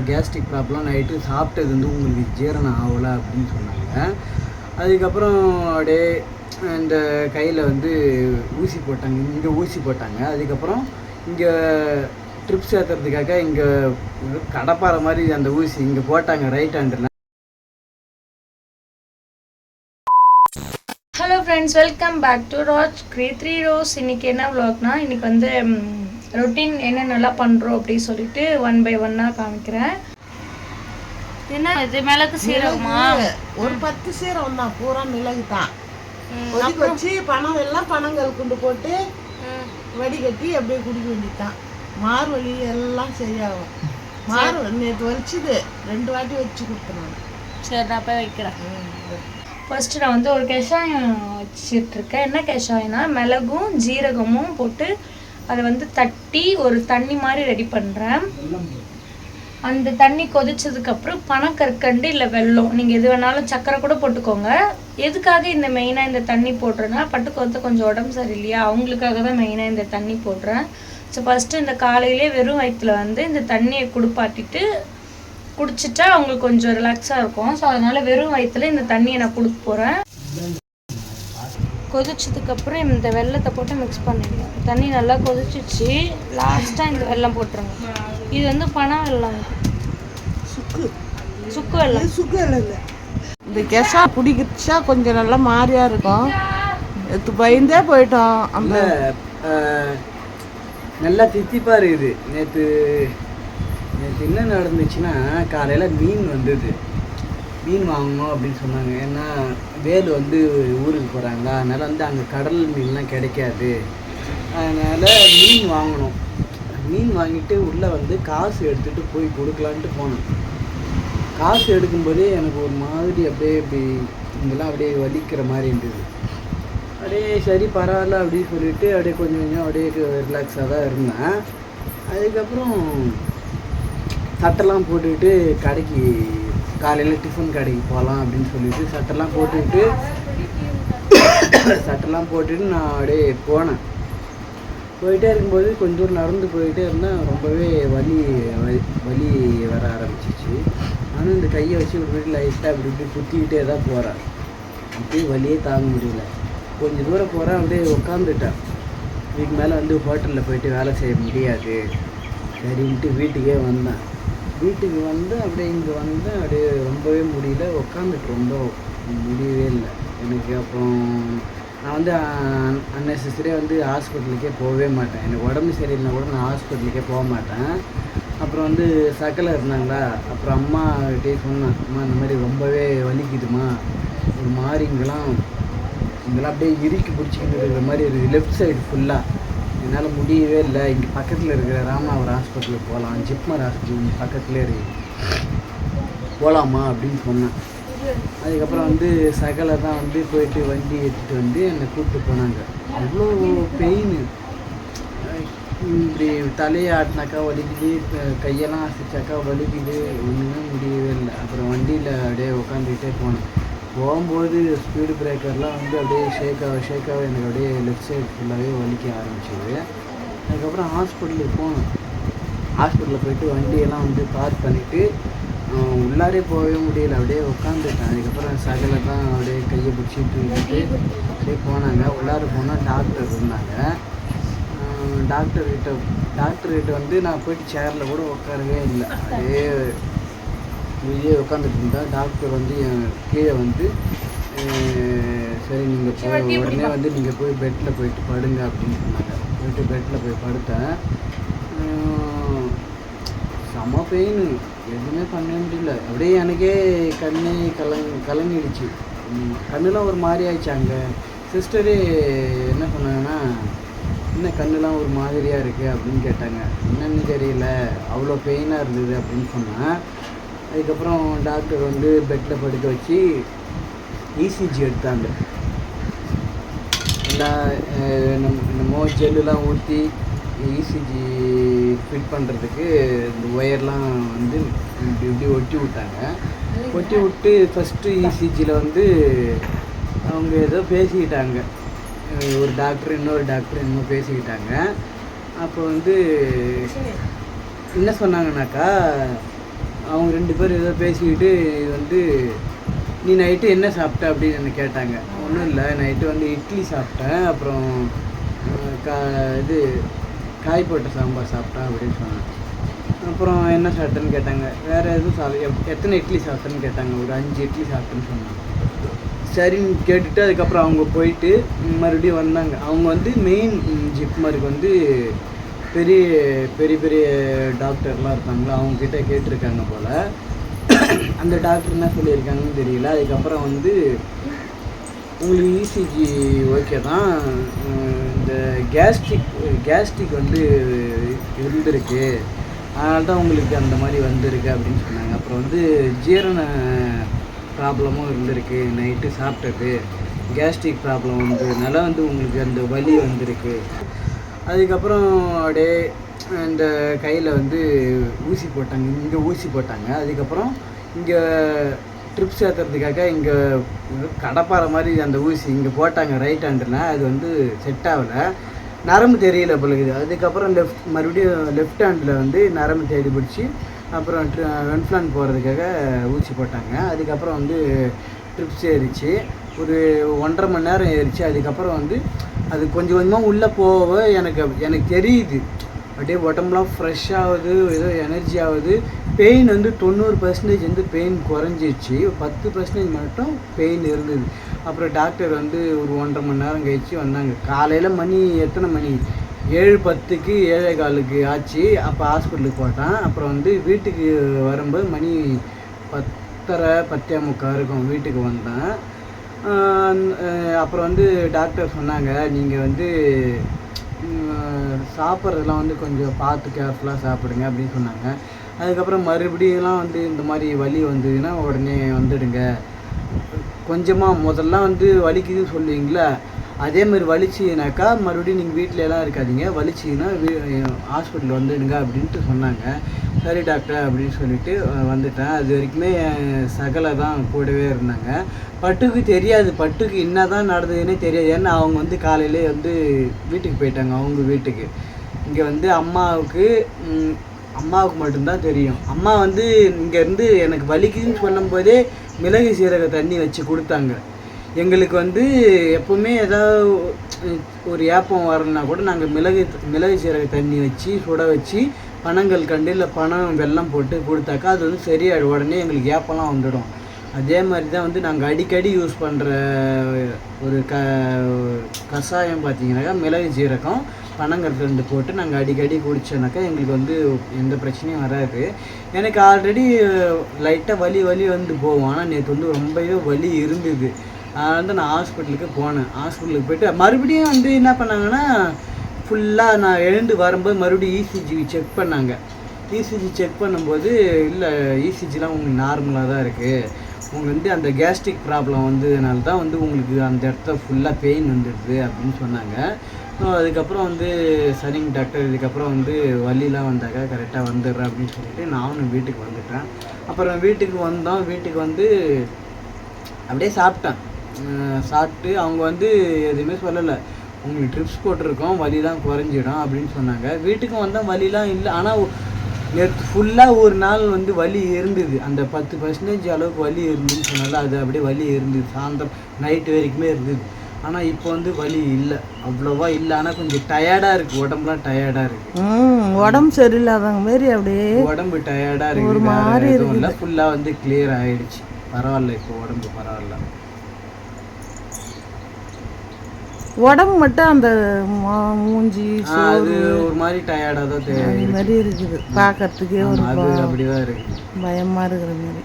Gastric problem night சாப்பிட்டது வந்து உங்களுக்கு ஜீரணம் ஆகலை அப்படின்னு சொன்னாங்க. அதுக்கப்புறம் அப்படியே இந்த கையில் வந்து ஊசி போட்டாங்க, இங்கே ஊசி போட்டாங்க. அதுக்கப்புறம் இங்கே ட்ரிப்ஸ் ஏற்றுறதுக்காக இங்கே கடப்பாறை மாதிரி அந்த ஊசி இங்கே போட்டாங்க right handle. Hello friends, welcome back to Raj three rose. இன்றைக்கி என்ன விளாக்னா, இன்றைக்கி வந்து ரொட்டீன் என்னென்னலாம் பண்ணுறோம் அப்படின்னு சொல்லிட்டு 1 by 1 காமிக்கிறேன். என்ன இது மிளகு சீரகமா? ஒரு 10 சீரகம் தான், பூரா மிளகு தான். கொதிக்க வச்சு பணம் எல்லாம் பணங்கள் கொண்டு போட்டு வடிகட்டி அப்படியே குடிக்க வேண்டியதுதான். மாறு வலி எல்லாம் சரியாகும். மாறு நேற்று வலிச்சுது, 2 வாட்டி வச்சு கொடுத்தேன். சரி, நான் போய் வைக்கிறேன். ஃபஸ்ட்டு நான் வந்து ஒரு கஷாயம் வச்சிட்ருக்கேன். என்ன கஷாயம்னா, மிளகும் ஜீரகமும் போட்டு அதை வந்து தட்டி ஒரு தண்ணி மாதிரி ரெடி பண்ணுறேன். அந்த தண்ணி கொதிச்சதுக்கப்புறம் பனக்கற்கண்டு இல்லை வெல்லம், நீங்கள் எது வேணாலும் சக்கரை கூட போட்டுக்கோங்க. எதுக்காக இந்த மெயினாக இந்த தண்ணி போடுறேன்னா, பட்டுக்கொத்த கொஞ்சம் உடம்பு சரியில்லையா, அவங்களுக்காக தான் மெயினாக இந்த தண்ணி போடுறேன். ஸோ ஃபஸ்ட்டு இந்த காலையிலே வெறும் வயிற்றுல வந்து இந்த தண்ணியை குடிப்பாட்டிட்டு குடிச்சிட்டா அவங்களுக்கு கொஞ்சம் ரிலாக்ஸாக இருக்கும். ஸோ அதனால் வெறும் வயிற்றுல இந்த தண்ணியை நான் கொடுக்க போகிறேன். கொதிச்சதுக்கப்புறம் இந்த வெல்லத்தை போட்டு மிக்ஸ் பண்ணிடுங்க. தண்ணி நல்லா கொதிச்சிச்சு, லாஸ்ட்டாக இந்த வெல்லம் போட்டுருங்க. இது வந்து பனை வெல்லம், சுக்கு வெல்லம். சுக்கு இல்லை, இந்த கெசா பிடிக்கிச்சா கொஞ்சம் நல்லா மாறியா இருக்கும். எடுத்து பயந்தே போயிட்டோம். அந்த நல்லா தித்திப்பாக இருக்குது. நேற்று என்ன நடந்துச்சுன்னா, காலையில் மீன் வந்தது, மீன் வாங்கணும் அப்படின்னு சொன்னாங்க. ஏன்னா வேலு வந்து ஊருக்கு போகிறாங்களா, அதனால் வந்து அங்கே கடல் மீன்லாம் கிடைக்காது. அதனால் மீன் வாங்கணும். மீன் வாங்கிட்டு உள்ளே வந்து காசு எடுத்துகிட்டு போய் கொடுக்கலான்ட்டு போனேன். காசு எடுக்கும்போதே எனக்கு ஒரு மாதிரி அப்படியே இங்கெல்லாம் அப்படியே வலிக்கிற மாதிரி இருந்தது. அப்படியே சரி பரவாயில்ல அப்படின்னு சொல்லிட்டு அப்படியே கொஞ்சம் அப்படியே ரிலாக்ஸாக தான் இருந்தேன். அதுக்கப்புறம் சட்டெல்லாம் போட்டுக்கிட்டு கடைக்கு காலையில் டிஃபன் கடைக்கு போகலாம் அப்படின்னு சொல்லிட்டு சட்டெல்லாம் போட்டுட்டு நான் அப்படியே போனேன். போயிட்டே இருக்கும்போது கொஞ்சம் தூரம் நடந்து போயிட்டே இருந்தேன். ரொம்பவே வலி வர ஆரம்பிச்சிச்சு. ஆனால் இந்த கையை வச்சு ஒரு வீட்டில் லைட்டாக இப்படி குத்திக்கிட்டே தான் போகிறேன். அப்படியே வலியே தாங்க முடியல. கொஞ்சம் தூரம் போகிறேன், அப்படியே உட்காந்துட்டேன். இதுக்கு மேலே வந்து ஹோட்டலில் போயிட்டு வேலை செய்ய முடியாது சரின்ட்டு வீட்டுக்கே வந்தேன். வீட்டுக்கு வந்து அப்படியே இங்கே வந்தேன். அப்படியே ரொம்பவே முடியல, உட்காந்துட்டு ரொம்ப முடியவே இல்லை எனக்கு. அப்புறம் நான் வந்து அன்னெசரியாக வந்து ஹாஸ்பிட்டலுக்கே போகவே மாட்டேன். எனக்கு உடம்பு சரியில்லைனா கூட நான் ஹாஸ்பிட்டலுக்கே போக மாட்டேன். அப்புறம் வந்து சகலை இருந்தாங்களா, அப்புறம் அம்மாகிட்டே சொன்னேன், அம்மா இந்த மாதிரி ரொம்பவே வலிக்குதுமா, ஒரு மாதிரி இங்கெல்லாம் அப்படியே இறுக்கி பிடிச்சிக்கிட்டு இருக்கிற மாதிரி இருக்குது, லெஃப்ட் சைடு ஃபுல்லாக. என்னால் முடியவே இல்லை. இங்கே பக்கத்தில் இருக்கிற ராமநாதபுரம் ஹாஸ்பிட்டலுக்கு போகலாம், ஜிப்மர் ஹாஸ்பிட்டல் பக்கத்துலேயே இருக்குது, போகலாமா அப்படின்னு சொன்னேன். அதுக்கப்புறம் வந்து சகலை தான் வந்து போயிட்டு வண்டி எடுத்துகிட்டு வந்து என்னை கூப்பிட்டு போனாங்க. அவ்வளோ பெயின், இப்படி தலையை ஆட்டினாக்கா வலிக்குது, கையெல்லாம் அசைச்சாக்கா வலிக்குது, ஒன்றுமே முடியவே இல்லை. அப்புறம் வண்டியில் அப்படியே உட்காந்துக்கிட்டே போனேன். போகும்போது ஸ்பீடு பிரேக்கர்லாம் வந்து அப்படியே ஷேக்காக எனக்கு அப்படியே லெஃப்ட் சைடு ஃபுல்லாகவே வலிக்க ஆரம்பிச்சிது. அதுக்கப்புறம் ஹாஸ்பிட்டலுக்கு போனேன். ஹாஸ்பிட்டலில் போயிட்டு வண்டியெல்லாம் வந்து பார்க் பண்ணிவிட்டு உள்ளாரே போகவே முடியல, அப்படியே உட்காந்துட்டேன். அதுக்கப்புறம் சகலை தான் அப்படியே கையை பிடிச்சிட்டு இருந்துட்டு அப்படியே போனாங்க. உள்ளார போனால் டாக்டர் இருந்தாங்க. டாக்டர்கிட்ட வந்து நான் போயிட்டு சேரில் கூட உட்காரவே இல்லை, அப்படியே வெளியே உட்காந்துட்டு இருந்தேன். டாக்டர் வந்து கீழே வந்து சரி நீங்கள் உடனே வந்து நீங்கள் போய் பெட்டில் போயிட்டு படுங்க அப்படின்னு சொன்னாங்க. போயிட்டு பெட்டில் போய் படுத்தேன். செம பெயின், எதுவுமே பண்ண முடியல. அப்படியே எனக்கே கண்ணே கலங்கிடுச்சு, கண்ணெலாம் ஒரு மாதிரி ஆயிடுச்சு. அங்கே சிஸ்டரே என்ன சொன்னாங்கன்னா, இன்னும் கண்ணெலாம் ஒரு மாதிரியாக இருக்குது அப்படின்னு கேட்டாங்க. என்னன்னு தெரியல, அவ்வளோ பெயினாக இருந்தது அப்படின்னு சொன்னேன். அதுக்கப்புறம் டாக்டர் வந்து பெட்டில் படுக்க வச்சு இசிஜி எடுத்தாங்க. என்னமோ ஜெல்லுலாம் ஊற்றி இசிஜி ஃபிட் பண்ணுறதுக்கு இந்த ஒயர்லாம் வந்து இப்படி ஒட்டி விட்டாங்க. ஒட்டி விட்டு ஃபஸ்ட்டு இசிஜியில் வந்து அவங்க ஏதோ பேசிக்கிட்டாங்க, ஒரு டாக்டர் இன்னொரு டாக்டர் இன்னும் பேசிக்கிட்டாங்க. அப்போ வந்து என்ன சொன்னாங்கன்னாக்கா, 2 பேர் ஏதோ பேசிக்கிட்டு இது வந்து நீ நைட்டு என்ன சாப்பிட்ட அப்படின்னு என்ன கேட்டாங்க. ஒன்றும் இல்லை, நைட்டு வந்து இட்லி சாப்பிட்டேன், அப்புறம் இது காய் போட்ட சாம்பார் சாப்பிட்டேன் அப்படின்னு சொன்னேன். அப்புறம் என்ன சாப்பிட்டேன்னு கேட்டாங்க. வேறு எதுவும் எத்தனை இட்லி சாப்பிட்டேன்னு கேட்டாங்க. ஒரு 5 இட்லி சாப்பிட்டேன்னு சொன்னாங்க. சரின்னு கேட்டுட்டு அதுக்கப்புறம் அவங்க போயிட்டு மறுபடியும் வந்தாங்க. அவங்க வந்து மெயின் ஜிப்மருக்கு வந்து பெரிய பெரிய பெரிய டாக்டர்லாம் இருக்காங்களா, அவங்கக்கிட்ட கேட்டிருக்காங்க போல். அந்த டாக்டர் என்ன சொல்லியிருக்காங்கன்னு தெரியல. அதுக்கப்புறம் வந்து உங்களுக்கு இசிஜி ஓகே தான், இந்த கேஸ்ட்ரிக் வந்து இருந்திருக்கு, அதனால தான் உங்களுக்கு அந்த மாதிரி வந்திருக்கு அப்படின்னு சொன்னாங்க. அப்புறம் வந்து ஜீரண ப்ராப்ளமும் இருந்திருக்கு, நைட்டு சாப்பிட்டது கேஸ்ட்ரிக் ப்ராப்ளம் வந்ததுனால வந்து உங்களுக்கு அந்த வலி வந்திருக்கு. அதுக்கப்புறம் அப்படியே இந்த கையில் வந்து ஊசி போட்டாங்க, இங்கே ஊசி போட்டாங்க. அதுக்கப்புறம் இங்கே ட்ரிப்ஸ் ஏற்றுறதுக்காக இங்கே கடப்பாறை மாதிரி அந்த ஊசி இங்கே போட்டாங்க ரைட் ஹேண்டில். அது வந்து செட் ஆகலை, நரம்பு தெரியல பொழுது. அதுக்கப்புறம் மறுபடியும் லெஃப்ட் ஹேண்டில் வந்து நரம்பு தேடி பிடிச்சி அப்புறம் வென்ஃப்ளான் போகிறதுக்காக ஊசி போட்டாங்க. அதுக்கப்புறம் வந்து ட்ரிப்ஸ் ஏறிச்சு, ஒரு 1.5 மணி நேரம் ஏறிச்சு. அதுக்கப்புறம் வந்து அது கொஞ்சம் கொஞ்சமாக உள்ளே போக எனக்கு தெரியுது, அப்படியே உடம்புலாம் ஃப்ரெஷ் ஆகுது, ஏதோ எனர்ஜி ஆகுது. பெயின் வந்து 90% வந்து பெயின் குறைஞ்சிச்சு, 10% மட்டும் பெயின் இருந்தது. அப்புறம் டாக்டர் வந்து ஒரு 1.5 மணி நேரம் கழிச்சு வந்தாங்க. காலையில் மணி எத்தனை மணி 7:10க்கு 7:15க்கு ஆச்சு. அப்போ ஹாஸ்பிட்டலுக்கு போட்டேன். அப்புறம் வந்து வீட்டுக்கு வரும்போது மணி 10:30 10:45 இருக்கும். வீட்டுக்கு வந்தேன். அப்புறம் வந்து டாக்டர் சொன்னாங்க, நீங்கள் வந்து சாப்பிட்றதுலாம் வந்து கொஞ்சம் பார்த்து கேர்ஃபுல்லாக சாப்பிடுங்க அப்படின்னு சொன்னாங்க. அதுக்கப்புறம் மறுபடியும்லாம் வந்து இந்த மாதிரி வலி வந்ததுன்னா உடனே வந்துடுங்க. கொஞ்சமாக முதல்ல வந்து வலிக்குதுன்னு சொல்லுவீங்களா, அதே மாதிரி வலிச்சிங்கனாக்கா மறுபடியும் நீங்கள் வீட்டிலலாம் இருக்காதீங்க, வலிச்சிங்கன்னா ஹாஸ்பிட்டல் வந்துடுங்க அப்படின்ட்டு சொன்னாங்க. சரி டாக்டர் அப்படின்னு சொல்லிட்டு வந்துட்டேன். அது வரைக்குமே சகலை தான் கூடவே இருந்தாங்க. பட்டுக்கு தெரியாது, பட்டுக்கு என்ன தான் நடந்ததுன்னே தெரியாது. ஏன்னா அவங்க வந்து காலையிலே வந்து வீட்டுக்கு போயிட்டாங்க, அவங்க வீட்டுக்கு. இங்கே வந்து அம்மாவுக்கு மட்டும்தான் தெரியும். அம்மா வந்து இங்கேருந்து எனக்கு வலிக்குதுன்னு சொல்லும்போதே மிளகு சீரக தண்ணி வச்சு கொடுத்தாங்க. எங்களுக்கு வந்து எப்போவுமே ஏதாவது ஒரு ஏப்பம் வரணுன்னா கூட நாங்கள் மிளகு சீரக தண்ணி வச்சு சுட வச்சு பனங்கள் கண்டு இல்லை பனம் வெல்லம் போட்டு கொடுத்தாக்கா அது வந்து சரியாயிடும், உடனே எங்களுக்கு ஏப்பம்லாம் வந்துடும். அதே மாதிரி தான் வந்து நாங்கள் அடிக்கடி யூஸ் பண்ணுற ஒரு கஷாயம் பார்த்திங்கனாக்கா மிளகு சீரகம் பனங்கற்கண்டு போட்டு நாங்கள் அடிக்கடி குடித்தோன்னாக்கா எங்களுக்கு வந்து எந்த பிரச்சனையும் வராது. எனக்கு ஆல்ரெடி லைட்டாக வலி வந்து போவோம், ஆனால் நேற்று வந்து ரொம்பவே வலி இருந்தது. அதனால தான் நான் ஹாஸ்பிட்டலுக்கு போனேன். ஹாஸ்பிட்டலுக்கு போய்ட்டு மறுபடியும் வந்து என்ன பண்ணாங்கன்னா, ஃபுல்லாக நான் எழுந்து வரும்போது மறுபடியும் இசிஜி செக் பண்ணாங்க. இசிஜி செக் பண்ணும்போது இல்லை, இசிஜிலாம் உங்களுக்கு நார்மலாக தான் இருக்குது, உங்களுக்கு வந்து அந்த கேஸ்ட்ரிக் ப்ராப்ளம் வந்ததுனால தான் வந்து உங்களுக்கு அந்த இடத்துல ஃபுல்லாக பெயின் வந்துடுது அப்படின்னு சொன்னாங்க. அதுக்கப்புறம் வந்து சரிங்க டாக்டர், இதுக்கப்புறம் வந்து வலிலாம் வந்தாக்கா கரெக்டாக வந்துடுறேன் அப்படின்னு சொல்லிட்டு நானும் வீட்டுக்கு வந்துட்டேன். அப்புறம் வீட்டுக்கு வந்தோம். வீட்டுக்கு வந்து அப்படியே சாப்பிட்டு அவங்க வந்து எதுவுமே சொல்லலை, உங்களுக்கு ட்ரிப்ஸ் போட்டிருக்கோம், வலிலாம் குறைஞ்சிடும் அப்படின்னு சொன்னாங்க. வீட்டுக்கும் வந்தால் வலிலாம் இல்லை, ஆனால் நேற்று ஃபுல்லாக ஒரு நாள் வந்து வலி இருந்தது. அந்த 10% அளவுக்கு வலி இருந்துன்னு சொன்னால அது அப்படியே வலி இருந்தது, சாயந்தரம் நைட்டு வரைக்குமே இருந்தது. ஆனால் இப்போ வந்து வலி இல்லை, அவ்வளோவா இல்லை. ஆனால் கொஞ்சம் டயர்டாக இருக்குது, உடம்புலாம் டயர்டாக இருக்குது. உடம்பு சரியில்லாதவங்க மாரி அப்படியே உடம்பு டயர்டாக இருக்குது, ஒரு மாதிரி எதுவும் இல்லை. ஃபுல்லாக வந்து கிளியர் ஆகிடுச்சு, பரவாயில்ல, இப்போ உடம்பு பரவாயில்ல. உடம்பு மட்டும் அந்த மூஞ்சி அது ஒரு மாதிரி டயர்டாக தான் மாதிரி இருக்குது, பார்க்கறதுக்கே ஒரு அப்படிதான் இருக்குது, பயமாக இருக்கிற மாதிரி.